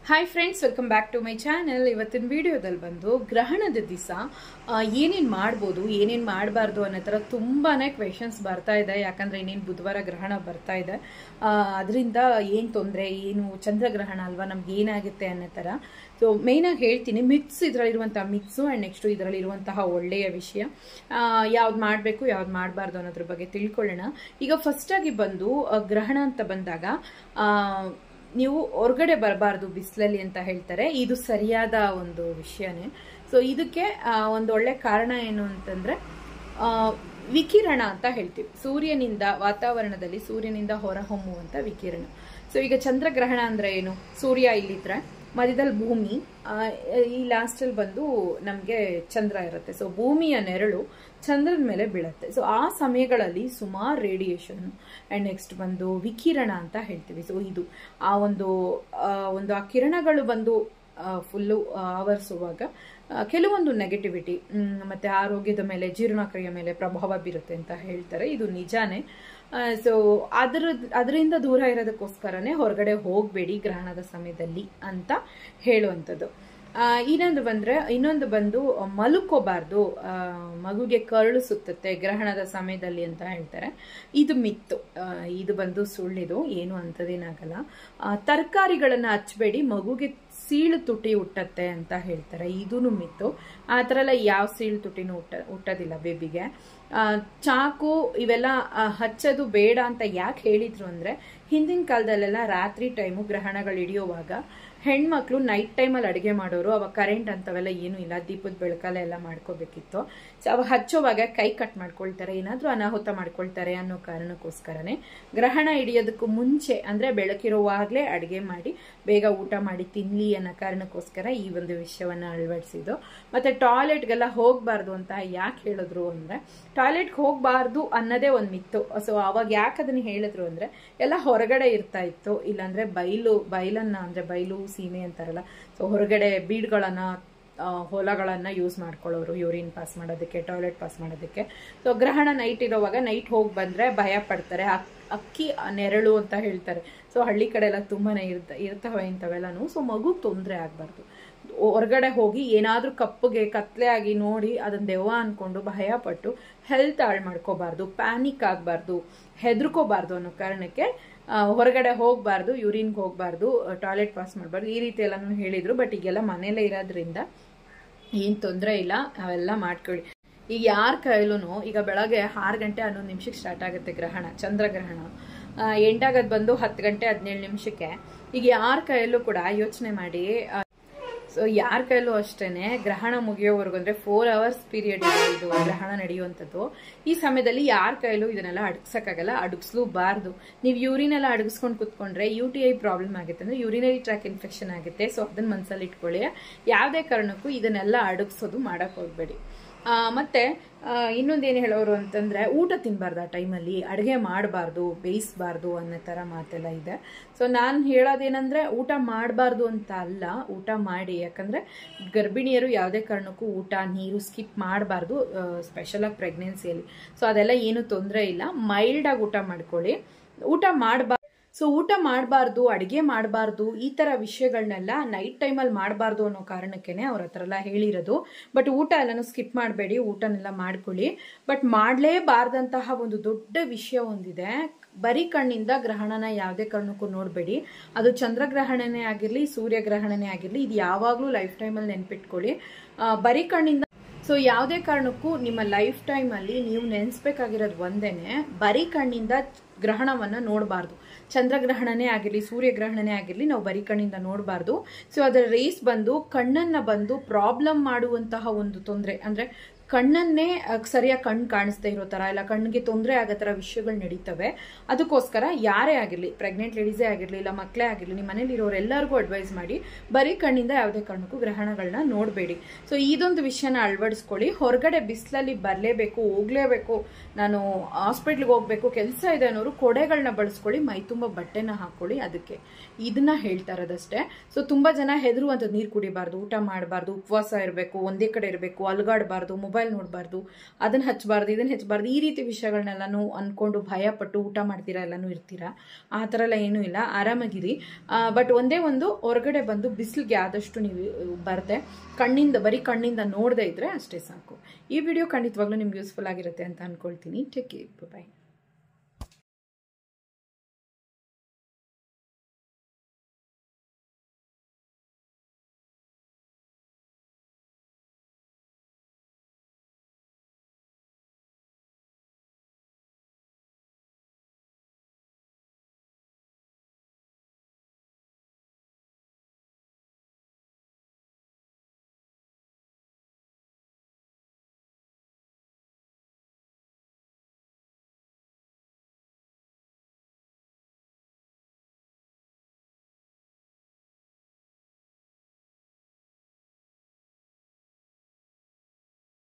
Hi friends, welcome back to my channel. ಇವತ್ತಿನ ವಿಡಿಯೋದಲ್ಲಿ ಬಂದು ಗ್ರಹಣದ ದಿವಸ ಏನೇನು ಮಾಡ್ಬೋದು, ಏನೇನು ಮಾಡಬಾರ್ದು ಅನ್ನೋ ಥರ ತುಂಬಾ ಕ್ವೆಶನ್ಸ್ ಬರ್ತಾ ಇದೆ. ಯಾಕಂದರೆ ಇನ್ನೇನು ಬುಧವಾರ ಗ್ರಹಣ ಬರ್ತಾ ಇದೆ. ಅದರಿಂದ ಏನು ತೊಂದರೆ, ಏನು ಚಂದ್ರಗ್ರಹಣ ಅಲ್ವಾ, ನಮ್ಗೆ ಏನಾಗುತ್ತೆ ಅನ್ನೋ ಥರ. ಸೊ ಮೇಯ್ನಾಗಿ ಹೇಳ್ತೀನಿ, ಮಿಕ್ಸ್ ಇದರಲ್ಲಿರುವಂಥ ಮಿಕ್ಸು ಆ್ಯಂಡ್ ನೆಕ್ಸ್ಟು ಇದರಲ್ಲಿರುವಂತಹ ಒಳ್ಳೆಯ ವಿಷಯ, ಯಾವ್ದು ಮಾಡಬೇಕು ಯಾವ್ದು ಮಾಡಬಾರ್ದು ಅನ್ನೋದ್ರ ಬಗ್ಗೆ ತಿಳ್ಕೊಳ್ಳೋಣ. ಈಗ ಫಸ್ಟಾಗಿ ಬಂದು ಗ್ರಹಣ ಅಂತ ಬಂದಾಗ ನೀವು ಹೊರಗಡೆ ಬರಬಾರ್ದು ಬಿಸಿಲಲ್ಲಿ ಅಂತ ಹೇಳ್ತಾರೆ. ಇದು ಸರಿಯಾದ ಒಂದು ವಿಷಯನೇ. ಸೊ ಇದಕ್ಕೆ ಒಂದು ಒಳ್ಳೆ ಕಾರಣ ಏನು ಅಂತಂದ್ರೆ ವಿಕಿರಣ ಅಂತ ಹೇಳ್ತೀವಿ. ಸೂರ್ಯನಿಂದ, ವಾತಾವರಣದಲ್ಲಿ ಸೂರ್ಯನಿಂದ ಹೊರಹೊಮ್ಮುವಂತ ವಿಕಿರಣ. ಸೊ ಈಗ ಚಂದ್ರಗ್ರಹಣ ಅಂದ್ರೆ ಏನು, ಸೂರ್ಯ ಇಲ್ಲಿದ್ರೆ ಮಧ್ಯದಲ್ಲಿ ಭೂಮಿ, ಈ ಲಾಸ್ಟಲ್ಲಿ ಬಂದು ನಮಗೆ ಚಂದ್ರ ಇರುತ್ತೆ. ಸೊ ಭೂಮಿಯ ನೆರಳು ಚಂದ್ರನ ಮೇಲೆ ಬೀಳುತ್ತೆ. ಸೊ ಆ ಸಮಯಗಳಲ್ಲಿ ಸುಮಾರು ರೇಡಿಯೇಷನ್ ಆ್ಯಂಡ್ ನೆಕ್ಸ್ಟ್ ಬಂದು ವಿಕಿರಣ ಅಂತ ಹೇಳ್ತೀವಿ. ಸೊ ಇದು ಆ ಒಂದು ಆ ಕಿರಣಗಳು ಬಂದು ಫುಲ್ಲು ಆವರಿಸುವಾಗ ಕೆಲವೊಂದು ನೆಗೆಟಿವಿಟಿ ಮತ್ತೆ ಆರೋಗ್ಯದ ಮೇಲೆ, ಜೀರ್ಣಕ್ರಿಯೆ ಮೇಲೆ ಪ್ರಭಾವ ಬೀರುತ್ತೆ ಅಂತ ಹೇಳ್ತಾರೆ. ಇದು ನಿಜಾನೇ. ಸೊ ಅದರಿಂದ ದೂರ ಇರೋದಕ್ಕೋಸ್ಕರನೇ ಹೊರಗಡೆ ಹೋಗಬೇಡಿ ಗ್ರಹಣದ ಸಮಯದಲ್ಲಿ ಅಂತ ಹೇಳುವಂಥದ್ದು. ಇನ್ನೊಂದು ಬಂದು ಮಲ್ಕೋಬಾರ್ದು, ಮಗುಗೆ ಕರಳು ಸುತ್ತುತ್ತೆ ಗ್ರಹಣದ ಸಮಯದಲ್ಲಿ ಅಂತ ಹೇಳ್ತಾರೆ. ಇದು ಮಿತ್ತು, ಇದು ಬಂದು ಸುಳ್ಳಿದು, ಏನು ಅಂತದೇನಾಗಲ್ಲ. ತರಕಾರಿಗಳನ್ನ ಹಚ್ಚಬೇಡಿ, ಮಗುಗೆ ಸೀಳು ತುಟಿ ಹುಟ್ಟತ್ತೆ ಅಂತ ಹೇಳ್ತಾರೆ. ಇದೂ ಮಿತ್ತು. ಆ ಥರ ಎಲ್ಲ ಯಾವ ಸೀಳು ತುಟಿನೂ ಹುಟ್ಟೋದಿಲ್ಲ ಬೇಬಿಗೆ. ಚಾಕು ಇವೆಲ್ಲ ಹಚ್ಚೋದು ಬೇಡ ಅಂತ ಯಾಕೆ ಹೇಳಿದ್ರು ಅಂದ್ರೆ, ಹಿಂದಿನ ಕಾಲದಲ್ಲೆಲ್ಲ ರಾತ್ರಿ ಟೈಮು ಗ್ರಹಣಗಳು ಹಿಡಿಯುವಾಗ ಹೆಣ್ಮಕ್ಳು ನೈಟ್ ಟೈಮಲ್ಲಿ ಅಡುಗೆ ಮಾಡೋರು. ಅವಾಗ ಕರೆಂಟ್ ಅಂತವೆಲ್ಲ ಏನೂ ಇಲ್ಲ, ದೀಪದ ಬೆಳಕಲ್ಲೆಲ್ಲ ಮಾಡ್ಕೋಬೇಕಿತ್ತು. ಸೊ ಅವಾಗ ಹಚ್ಚೋವಾಗ ಕೈ ಕಟ್ ಮಾಡ್ಕೊಳ್ತಾರೆ, ಏನಾದರೂ ಅನಾಹುತ ಮಾಡ್ಕೊಳ್ತಾರೆ ಅನ್ನೋ ಕಾರಣಕ್ಕೋಸ್ಕರನೇ ಗ್ರಹಣ ಹಿಡಿಯೋದಕ್ಕೂ ಮುಂಚೆ ಅಂದರೆ ಬೆಳಕಿರುವಾಗಲೇ ಅಡುಗೆ ಮಾಡಿ ಬೇಗ ಊಟ ಮಾಡಿ ತಿನ್ಲಿ ಅನ್ನೋ ಕಾರಣಕ್ಕೋಸ್ಕರ ಈ ಒಂದು ವಿಷಯವನ್ನು ಅಳವಡಿಸಿದ್ದು. ಮತ್ತು ಟಾಯ್ಲೆಟ್ಗೆಲ್ಲ ಹೋಗಬಾರ್ದು ಅಂತ ಯಾಕೆ ಹೇಳಿದ್ರು ಅಂದರೆ, ಟಾಯ್ಲೆಟ್ಗೆ ಹೋಗಬಾರ್ದು ಅನ್ನೋದೇ ಒಂದು ಮಿತ್ತು. ಸೊ ಅವಾಗ ಯಾಕೆ ಅದನ್ನು ಹೇಳಿದ್ರು ಅಂದರೆ, ಎಲ್ಲ ಹೊರಗಡೆ ಇರ್ತಾ ಇತ್ತು. ಇಲ್ಲಾಂದರೆ ಬೈಲನ್ನು ಅಂದರೆ ಬೈಲು ಸೀಮೆ ಅಂತಾರಲ್ಲ, ಸೊ ಹೊರಗಡೆ ಬೀಡ್ಗಳನ್ನ, ಹೊಲಗಳನ್ನ ಯೂಸ್ ಮಾಡ್ಕೊಳ್ಳೋರು ಯೂರಿನ್ ಪಾಸ್ ಮಾಡೋದಕ್ಕೆ, ಟಾಯ್ಲೆಟ್ ಪಾಸ್ ಮಾಡೋದಕ್ಕೆ. ಸೊ ಗ್ರಹಣ ನೈಟ್ ಇರೋವಾಗ ನೈಟ್ ಹೋಗಿ ಬಂದ್ರೆ ಭಯ ಪಡ್ತಾರೆ. ಅಕ್ಕಿ ನೆರಳು ಅಂತ ಹೇಳ್ತಾರೆ. ಸೊ ಹಳ್ಳಿ ಕಡೆ ಎಲ್ಲ ತುಂಬಾನೇ ಇರ್ತವೆ ಇಂಥವೆಲ್ಲನೂ. ಸೊ ಮಗುಗೆ ತೊಂದರೆ ಆಗ್ಬಾರ್ದು. ಹೊರಗಡೆ ಹೋಗಿ ಏನಾದ್ರೂ ಕಪ್ಪಗೆ ಕತ್ಲೆ ಆಗಿ ನೋಡಿ ಅದನ್ನ ದೆವ್ವ ಅನ್ಕೊಂಡು ಭಯ ಪಟ್ಟು ಹೆಲ್ತ್ ಹಾಳು ಮಾಡ್ಕೋಬಾರ್ದು, ಪ್ಯಾನಿಕ್ ಆಗಬಾರ್ದು, ಹೆದರ್ಕೋಬಾರ್ದು ಅನ್ನೋ ಕಾರಣಕ್ಕೆ ಹೊರಗಡೆ ಹೋಗಬಾರ್ದು, ಯೂರಿನ್ಗೆ ಹೋಗಬಾರ್ದು, ಟಾಯ್ಲೆಟ್ ಪಾಸ್ ಮಾಡಬಾರ್ದು, ಈ ರೀತಿ ಎಲ್ಲಾನು ಹೇಳಿದ್ರು. ಬಟ್ ಈಗೆಲ್ಲ ಮನೇಲೇ ಇರೋದ್ರಿಂದ ಏನು ತೊಂದರೆ ಇಲ್ಲ, ಅವೆಲ್ಲ ಮಾಡ್ಕೊಳ್ಳಿ. ಈಗ ಯಾರ ಕೈಲೂ ಈಗ ಬೆಳಗ್ಗೆ 6 ಗಂಟೆ 11 ನಿಮಿಷಕ್ಕೆ ಸ್ಟಾರ್ಟ್ ಆಗುತ್ತೆ ಗ್ರಹಣ, ಚಂದ್ರಗ್ರಹಣ. ಎಂಡಾಗದ್ ಬಂದು 10 ಗಂಟೆ 17 ನಿಮಿಷಕ್ಕೆ. ಈಗ ಯಾರ ಕೈಯಲ್ಲೂ ಕೂಡ ಯೋಚನೆ ಮಾಡಿ, ಸೊ ಯಾರ ಕೈಲೂ ಅಷ್ಟೇನೆ ಗ್ರಹಣ ಮುಗಿಯೋವರೆಗೂ ಅಂದ್ರೆ 4 hours ಪೀರಿಯಡ್ ಇದು ಗ್ರಹಣ ನಡೆಯುವಂಥದ್ದು. ಈ ಸಮಯದಲ್ಲಿ ಯಾರ ಕೈಲೂ ಇದನ್ನೆಲ್ಲ ಅಡಗಿಸಕ್ಕಾಗಲ್ಲ, ಅಡಗಿಸ್ಲೂಬಾರ್ದು. ನೀವು ಯೂರಿನ್ ಎಲ್ಲ ಅಡಗಿಸ್ಕೊಂಡು ಕುತ್ಕೊಂಡ್ರೆ UTI ಪ್ರಾಬ್ಲಮ್ ಆಗುತ್ತೆ, ಅಂದ್ರೆ ಯೂರಿನರಿ ಟ್ರ್ಯಾಕ್ ಇನ್ಫೆಕ್ಷನ್ ಆಗುತ್ತೆ. ಸೊ ಅದನ್ನ ಮನಸ್ಸಲ್ಲಿ ಇಟ್ಕೊಳ್ಳಿ. ಯಾವುದೇ ಕಾರಣಕ್ಕೂ ಇದನ್ನೆಲ್ಲ ಅಡಗಿಸೋದು ಮಾಡಕ್ ಹೋಗ್ಬೇಡಿ. ಮತ್ತೆ ಇನ್ನೊಂದೇನು ಹೇಳೋರು ಅಂತಂದ್ರೆ, ಊಟ ತಿನ್ಬಾರ್ದು ಆ ಟೈಮಲ್ಲಿ, ಅಡುಗೆ ಮಾಡಬಾರ್ದು, ಬೇಯಿಸಬಾರ್ದು ಅನ್ನೋ ಥರ ಮಾತೆಲ್ಲ ಇದೆ. ಸೊ ನಾನು ಹೇಳೋದೇನಂದ್ರೆ, ಊಟ ಮಾಡಬಾರ್ದು ಅಂತ ಅಲ್ಲ, ಊಟ ಮಾಡಿ. ಯಾಕಂದ್ರೆ ಗರ್ಭಿಣಿಯರು ಯಾವುದೇ ಕಾರಣಕ್ಕೂ ಊಟ ನೀರು ಸ್ಕಿಪ್ ಮಾಡಬಾರ್ದು, ಸ್ಪೆಷಲಾಗಿ ಪ್ರೆಗ್ನೆನ್ಸಿಯಲ್ಲಿ. ಸೊ ಅದೆಲ್ಲ ಏನು ತೊಂದರೆ ಇಲ್ಲ, ಮೈಲ್ಡಾಗಿ ಊಟ ಮಾಡ್ಕೊಳ್ಳಿ. ಊಟ ಮಾಡಬಾರ್ದು, ಸೊ ಊಟ ಮಾಡಬಾರ್ದು, ಅಡುಗೆ ಮಾಡಬಾರ್ದು, ಈ ಥರ ವಿಷಯಗಳನ್ನೆಲ್ಲ ನೈಟ್ ಟೈಮಲ್ಲಿ ಮಾಡಬಾರ್ದು ಅನ್ನೋ ಕಾರಣಕ್ಕೇನೆ ಅವ್ರ ಹತ್ರ ಎಲ್ಲ ಹೇಳಿರೋದು. ಬಟ್ ಊಟ ಎಲ್ಲನೂ ಸ್ಕಿಪ್ ಮಾಡಬೇಡಿ, ಊಟನೆಲ್ಲ ಮಾಡ್ಕೊಳ್ಳಿ. ಬಟ್ ಮಾಡಲೇಬಾರ್ದಂತಹ ಒಂದು ದೊಡ್ಡ ವಿಷಯ ಒಂದಿದೆ. ಬರೀ ಕಣ್ಣಿಂದ ಗ್ರಹಣನ ಯಾವುದೇ ಕಾರಣಕ್ಕೂ ನೋಡಬೇಡಿ. ಅದು ಚಂದ್ರಗ್ರಹಣನೇ ಆಗಿರಲಿ, ಸೂರ್ಯಗ್ರಹಣನೇ ಆಗಿರಲಿ, ಇದು ಯಾವಾಗಲೂ ಲೈಫ್ ಟೈಮಲ್ಲಿ ನೆನ್ಪಿಟ್ಕೊಳ್ಳಿ. ಬರೀ ಕಣ್ಣಿಂದ, ಸೊ ಯಾವುದೇ ಕಾರಣಕ್ಕೂ ನಿಮ್ಮ ಲೈಫ್ ಟೈಮಲ್ಲಿ ನೀವು ನೆನೆಸ್ಬೇಕಾಗಿರೋದು ಒಂದೇನೆ, ಬರೀ ಕಣ್ಣಿಂದ ಗ್ರಹಣವನ್ನ ನೋಡಬಾರ್ದು. ಚಂದ್ರಗ್ರಹಣನೇ ಆಗಿರಲಿ, ಸೂರ್ಯಗ್ರಹಣನೇ ಆಗಿರಲಿ, ನಾವು ಬರೀ ಕಣ್ಣಿಂದ ನೋಡಬಾರ್ದು. ಸೊ ಅದರ ರೇಸ್ ಬಂದು ಕಣ್ಣನ್ನ ಬಂದು ಪ್ರಾಬ್ಲಮ್ ಮಾಡುವಂತಹ ಒಂದು ತೊಂದರೆ, ಅಂದ್ರೆ ಕಣ್ಣನ್ನೇ ಸರಿಯಾಗಿ ಕಣ್ಣು ಕಾಣಿಸ್ತಾ ಇರೋ ಥರ, ಇಲ್ಲ ಕಣ್ಣಿಗೆ ತೊಂದರೆ ಆಗೋ ಥರ ವಿಷಯಗಳು ನಡೀತವೆ. ಅದಕ್ಕೋಸ್ಕರ ಯಾರೇ ಆಗಿರಲಿ, ಪ್ರೆಗ್ನೆಂಟ್ ಲೇಡೀಸೇ ಆಗಿರಲಿ, ಇಲ್ಲ ಮಕ್ಕಳೇ ಆಗಿರಲಿ, ನಿಮ್ಮ ಮನೇಲಿರೋರು ಎಲ್ಲರಿಗೂ ಅಡ್ವೈಸ್ ಮಾಡಿ, ಬರೀ ಕಣ್ಣಿಂದ ಯಾವುದೇ ಕಾರಣಕ್ಕೂ ಗ್ರಹಣಗಳನ್ನ ನೋಡಬೇಡಿ. ಸೊ ಇದೊಂದು ವಿಷಯನ ಅಳವಡಿಸ್ಕೊಳ್ಳಿ. ಹೊರಗಡೆ ಬಿಸಿಲಲ್ಲಿ ಬರಲೇಬೇಕು, ಹೋಗ್ಲೇಬೇಕು, ನಾನು ಹಾಸ್ಪಿಟ್ಲಿಗೆ ಹೋಗ್ಬೇಕು, ಕೆಲಸ ಇದೆ ಅನ್ನೋರು ಕೊಡೆಗಳನ್ನ ಬಳಸ್ಕೊಳ್ಳಿ, ಮೈ ತುಂಬ ಬಟ್ಟೆನ ಹಾಕೊಳ್ಳಿ. ಅದಕ್ಕೆ ಇದನ್ನ ಹೇಳ್ತಾ ಇರೋದಷ್ಟೇ. ಸೊ ತುಂಬಾ ಜನ ಹೆದರುವಂಥದ್ದು, ನೀರು ಕುಡಿಬಾರ್ದು, ಊಟ ಮಾಡಬಾರ್ದು, ಉಪವಾಸ ಇರಬೇಕು, ಒಂದೇ ಕಡೆ ಇರಬೇಕು, ಅಲ್ಗಾಡಬಾರ್ದು, ಮೊಬೈಲ್ ಮೊಬೈಲ್ ನೋಡಬಾರ್ದು, ಅದನ್ನ ಹಚ್ಚಬಾರ್ದು, ಇದನ್ನ ಹಚ್ಚಬಾರ್ದು, ಈ ರೀತಿ ವಿಷಯಗಳನ್ನೆಲ್ಲನೂ ಅನ್ಕೊಂಡು ಭಯಪಟ್ಟು ಊಟ ಮಾಡ್ತೀರಾ, ಎಲ್ಲನೂ ಇರ್ತೀರಾ. ಆ ಥರ ಎಲ್ಲ ಏನೂ ಇಲ್ಲ, ಆರಾಮಾಗಿರಿ. ಬಟ್ ಒಂದೇ ಒಂದು, ಹೊರಗಡೆ ಬಂದು ಬಿಸಿಲಿಗೆ ಆದಷ್ಟು ನೀವು ಬರದೆ ಬರೀ ಕಣ್ಣಿಂದ ನೋಡದೇ ಇದ್ರೆ ಅಷ್ಟೇ ಸಾಕು. ಈ ವಿಡಿಯೋ ಖಂಡಿತವಾಗ್ಲೂ ನಿಮ್ಗೆ ಯೂಸ್ಫುಲ್ ಆಗಿರುತ್ತೆ ಅಂತ ಅನ್ಕೊಳ್ತೀನಿ. ಟೇಕ್ ಕೇರ್, ಬಾಯ್.